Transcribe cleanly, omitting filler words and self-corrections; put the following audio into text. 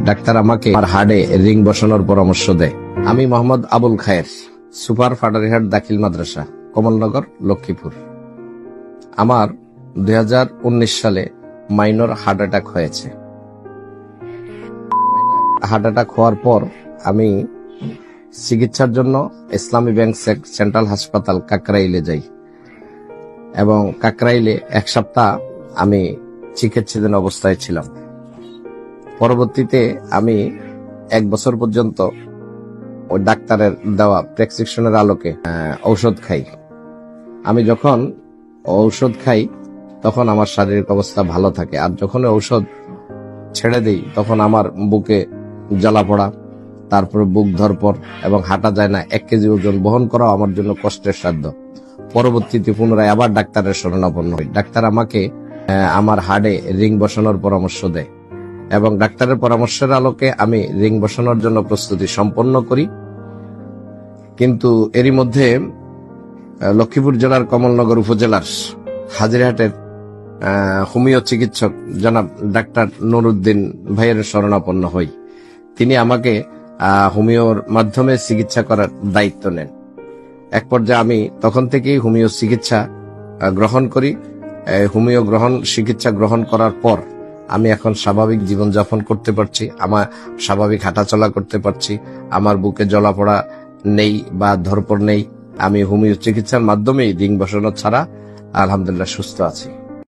Doctor আমাকে আমার হাড়ে রিং বসানোর পরামর্শ দেয়। আমি মোহাম্মদ আবুল খায়ের, সুপার ফাটারিহাট দাখিল মাদ্রাসা, কমলনগর, লক্ষ্মীপুর। আমার 2019 সালে মাইনর হার্ট অ্যাটাক হয়েছে। হার্ট অ্যাটাক হওয়ার পর আমি চিকিৎসার জন্য ইসলামী ব্যাংক সেন্ট্রাল হাসপাতাল কাকরাইলে যাই এবং কাকরাইলে এক সপ্তাহ আমি চিকিৎসাধীন অবস্থায় ছিলাম। পরবর্তীতে আমি 1 বছর পর্যন্ত ওই ডাক্তারের দেওয়া প্রেসক্রিপশনের আলোকে ঔষধ খাই। আমি যখন ঔষধ খাই তখন আমার শারীরিক অবস্থা ভালো থাকে, আর যখন ঔষধ ছেড়ে দিই তখন আমার বুকে জ্বালা পড়া, তারপরে বুক ধরপর এবং হাঁটা যায় না। 1 কেজি ওজন বহন করাও আমার জন্য কষ্টের সাধ্য। পরবর্তীতে পুনরায় আবার ডাক্তারের শরণাপন্ন হই। ডাক্তার আমাকে আমার হাড়ে রিং বসানোর পরামর্শ দেয় এবং ডাক্তারের পরামর্শের আলোকে আমি রিং বসানোর জন্য প্রস্তুতি সম্পন্ন করি। কিন্তু এরই মধ্যে লক্ষ্মীপুর জেলার কমলনগর উপজেলার হাজিরহাটের হোমিও চিকিৎসক জনাব ডাক্তার নুরুদ্দিন ভাইয়ের শরণাপন্ন হই। তিনি আমাকে হোমিওর মাধ্যমে চিকিৎসা করার দায়িত্ব নেন। এক পর্যায়ে আমি তখন থেকেই হোমিও চিকিৎসা গ্রহণ করি। হোমিও চিকিৎসা গ্রহণ করার পর আমি এখন স্বাভাবিক জীবনযাপন করতে পারছি, আমার স্বাভাবিক হাঁটাচলা করতে পারছি, আমার বুকে জ্বালাপোড়া নেই বা ধরপড় নেই। আমি হোমিও চিকিৎসার মাধ্যমেই রিং বসানো ছাড়া আলহামদুলিল্লাহ সুস্থ আছি।